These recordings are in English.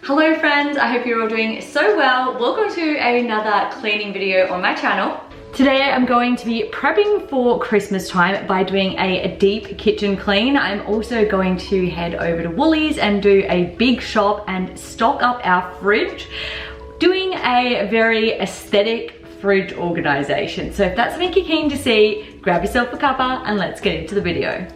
Hello friends, I hope you're all doing so well. Welcome to another cleaning video on my channel. Today I'm going to be prepping for Christmas time by doing a deep kitchen clean. I'm also going to head over to Woolies and do a big shop and stock up our fridge, doing a very aesthetic fridge organization. So if that's something you're keen to see, grab yourself a cuppa and let's get into the video.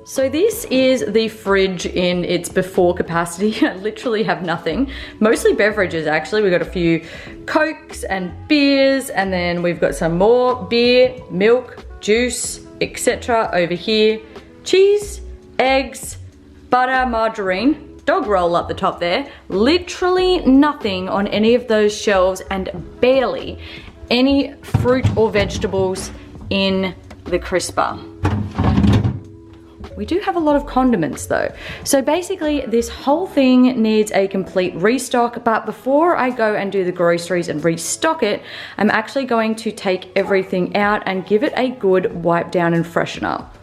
So this is the fridge in its before capacity. I literally have nothing. Mostly beverages actually. We've got a few Cokes and beers, and then we've got some more beer, milk, juice, etc. over here. Cheese, eggs, butter, margarine, dog roll up the top there. Literally nothing on any of those shelves and barely any fruit or vegetables in the crisper. We do have a lot of condiments though. So basically this whole thing needs a complete restock, but before I go and do the groceries and restock it, I'm actually going to take everything out and give it a good wipe down and freshen up.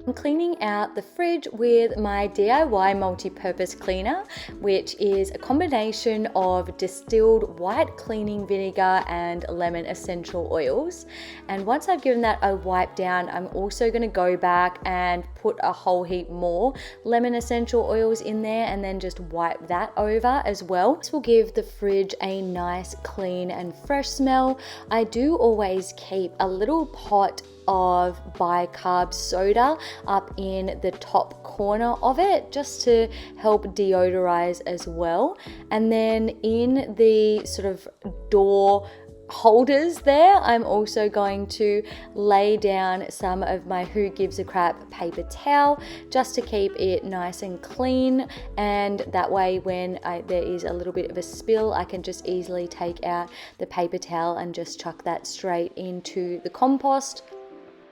I'm cleaning out the fridge with my DIY multi-purpose cleaner, which is a combination of distilled white cleaning vinegar and lemon essential oils. And once I've given that a wipe down, I'm also going to go back and put a whole heap more lemon essential oils in there and then just wipe that over as well. This will give the fridge a nice clean and fresh smell. I do always keep a little pot of bicarb soda up in the top corner of it just to help deodorize as well. And then in the sort of door holders there, I'm also going to lay down some of my Who Gives a Crap paper towel just to keep it nice and clean, and that way when there is a little bit of a spill, I can just easily take out the paper towel and just chuck that straight into the compost.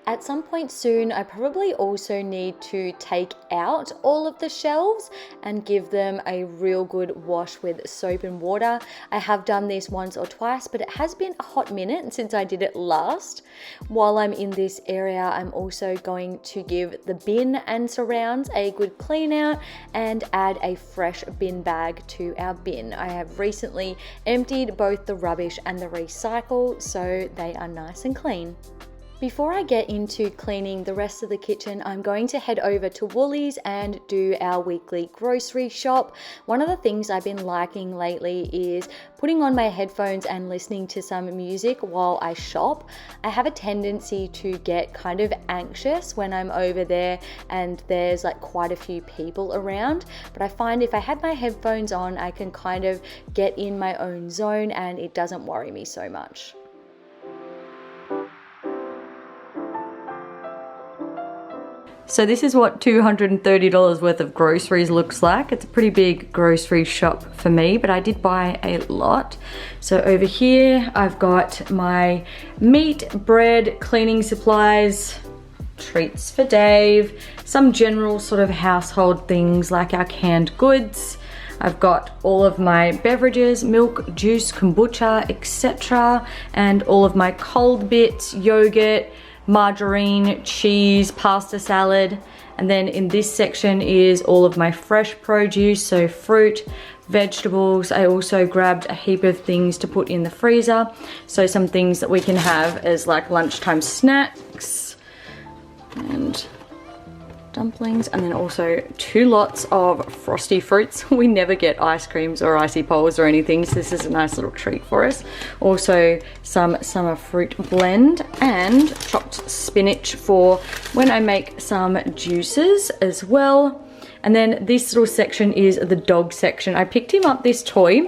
At some point soon, I probably also need to take out all of the shelves and give them a real good wash with soap and water. I have done this once or twice, but it has been a hot minute since I did it last. While I'm in this area, I'm also going to give the bin and surrounds a good clean out and add a fresh bin bag to our bin. I have recently emptied both the rubbish and the recycle, so they are nice and clean. Before I get into cleaning the rest of the kitchen, I'm going to head over to Woolies and do our weekly grocery shop. One of the things I've been liking lately is putting on my headphones and listening to some music while I shop. I have a tendency to get kind of anxious when I'm over there and there's like quite a few people around, but I find if I have my headphones on, I can kind of get in my own zone and it doesn't worry me so much. So this is what $230 worth of groceries looks like. It's a pretty big grocery shop for me, but I did buy a lot. So over here, I've got my meat, bread, cleaning supplies, treats for Dave, some general sort of household things like our canned goods. I've got all of my beverages, milk, juice, kombucha, etc. and all of my cold bits, yogurt, margarine, cheese, pasta salad, and then in this section is all of my fresh produce, so fruit, vegetables. I also grabbed a heap of things to put in the freezer, so some things that we can have as like lunchtime snacks and dumplings, and then also 2 lots of frosty fruits. We never get ice creams or icy poles or anything, so this is a nice little treat for us. Also some summer fruit blend and chopped spinach for when I make some juices as well. And then this little section is the dog section. I picked him up this toy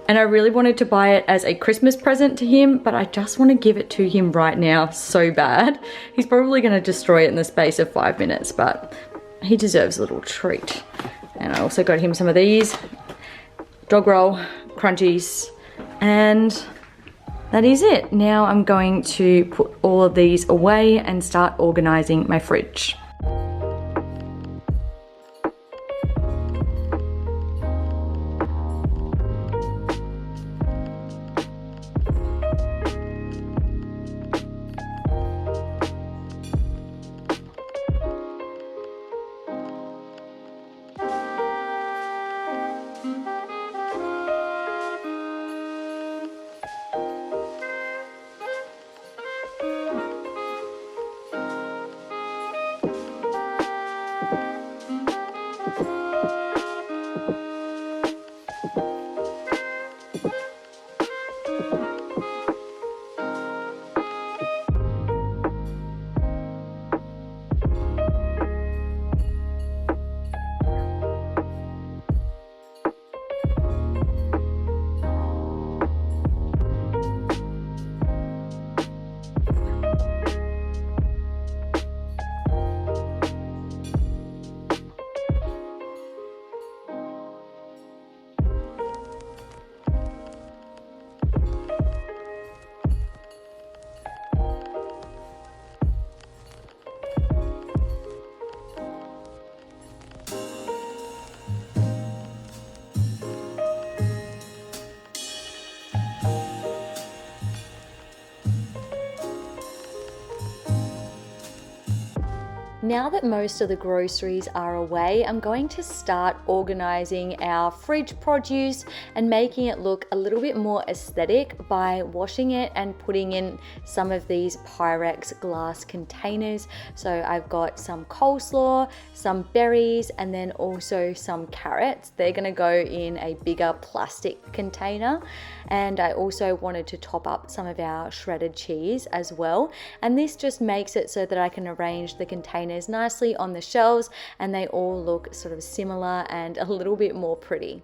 and I really wanted to buy it as a Christmas present to him, but I just want to give it to him right now so bad. He's probably going to destroy it in the space of 5 minutes, but he deserves a little treat. And I also got him some of these dog roll crunchies, and that is it. Now I'm going to put all of these away and start organizing my fridge. Now that most of the groceries are away, I'm going to start organizing our fridge produce and making it look a little bit more aesthetic by washing it and putting in some of these Pyrex glass containers. So I've got some coleslaw, some berries, and then also some carrots. They're gonna go in a bigger plastic container. And I also wanted to top up some of our shredded cheese as well. And this just makes it so that I can arrange the containers nicely on the shelves and they all look sort of similar and a little bit more pretty.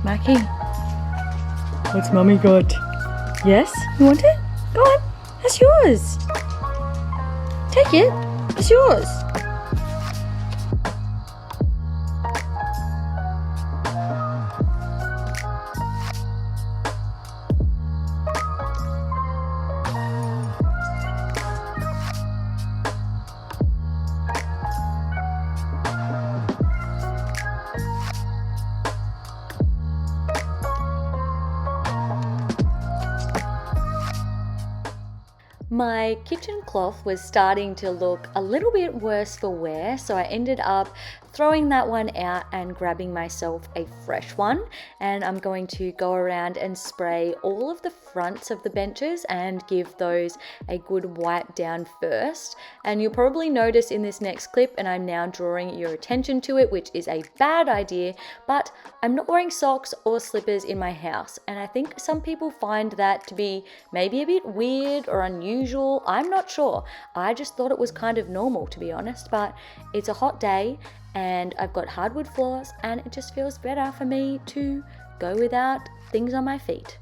Mackie, what's Mummy got? Yes? You want it? Go on, that's yours. Take it, it's yours. My kitchen cloth was starting to look a little bit worse for wear, so I ended up throwing that one out and grabbing myself a fresh one. And I'm going to go around and spray all of the fronts of the benches and give those a good wipe down first. And you'll probably notice in this next clip, and I'm now drawing your attention to it, which is a bad idea, but I'm not wearing socks or slippers in my house. And I think some people find that to be maybe a bit weird or unusual. I'm not sure. I just thought it was kind of normal, to be honest, but it's a hot day and I've got hardwood floors and it just feels better for me to go without things on my feet.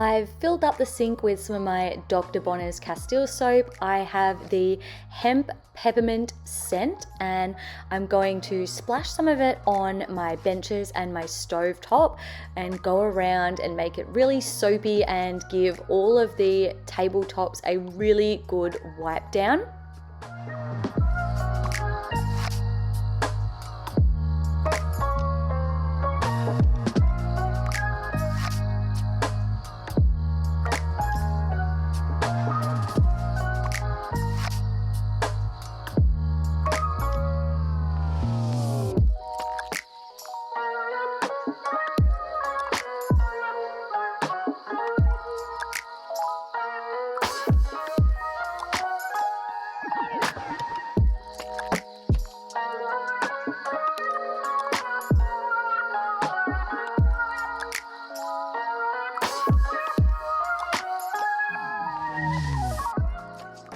I've filled up the sink with some of my Dr. Bonner's Castile soap. I have the hemp peppermint scent and I'm going to splash some of it on my benches and my stove top and go around and make it really soapy and give all of the tabletops a really good wipe down.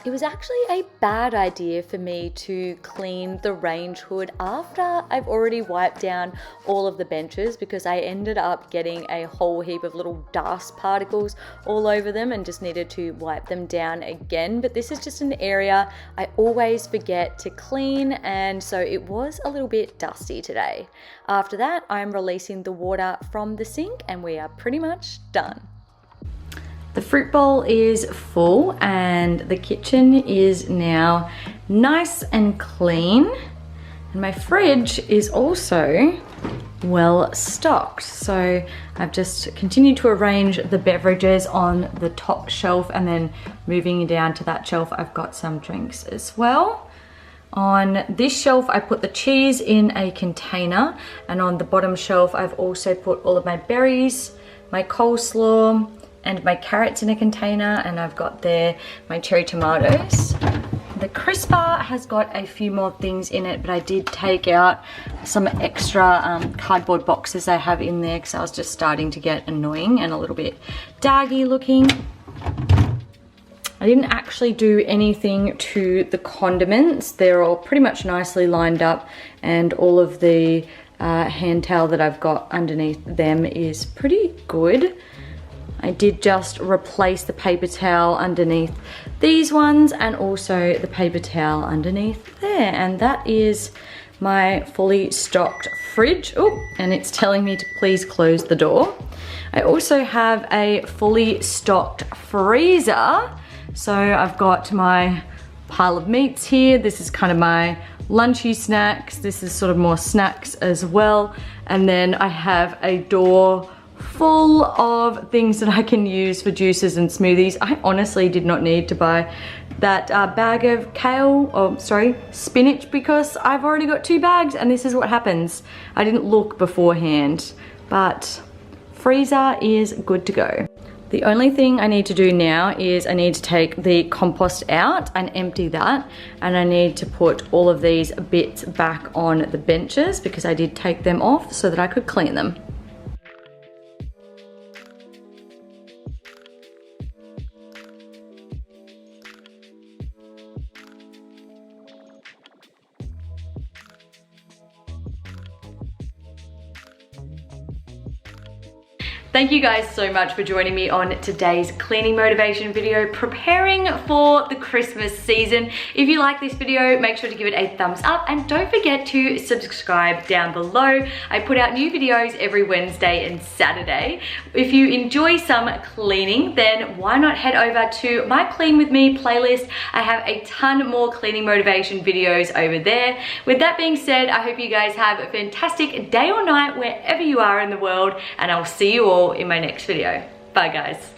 It was actually a bad idea for me to clean the range hood after I've already wiped down all of the benches, because I ended up getting a whole heap of little dust particles all over them and just needed to wipe them down again. But this is just an area I always forget to clean, and so it was a little bit dusty today. After that, I'm releasing the water from the sink and we are pretty much done. The fruit bowl is full and the kitchen is now nice and clean. And my fridge is also well stocked. So I've just continued to arrange the beverages on the top shelf, and then moving down to that shelf, I've got some drinks as well. On this shelf, I put the cheese in a container, and on the bottom shelf, I've also put all of my berries, my coleslaw, and my carrots in a container, and I've got there my cherry tomatoes. The crisper has got a few more things in it, but I did take out some extra cardboard boxes I have in there because I was just starting to get annoying and a little bit daggy looking. I didn't actually do anything to the condiments. They're all pretty much nicely lined up, and all of the hand towel that I've got underneath them is pretty good. I did just replace the paper towel underneath these ones and also the paper towel underneath there. And that is my fully stocked fridge. Oh, and it's telling me to please close the door. I also have a fully stocked freezer. So I've got my pile of meats here. This is kind of my lunchy snacks. This is sort of more snacks as well. And then I have a door full of things that I can use for juices and smoothies. I honestly did not need to buy that bag of spinach, because I've already got 2 bags, and this is what happens. I didn't look beforehand, but freezer is good to go. The only thing I need to do now is I need to take the compost out and empty that, and I need to put all of these bits back on the benches because I did take them off so that I could clean them. Thank you guys so much for joining me on today's cleaning motivation video, preparing for the Christmas season. If you like this video, make sure to give it a thumbs up and don't forget to subscribe down below. I put out new videos every Wednesday and Saturday. If you enjoy some cleaning, then why not head over to my Clean With Me playlist. I have a ton more cleaning motivation videos over there. With that being said, I hope you guys have a fantastic day or night wherever you are in the world, and I'll see you all in my next video. Bye guys.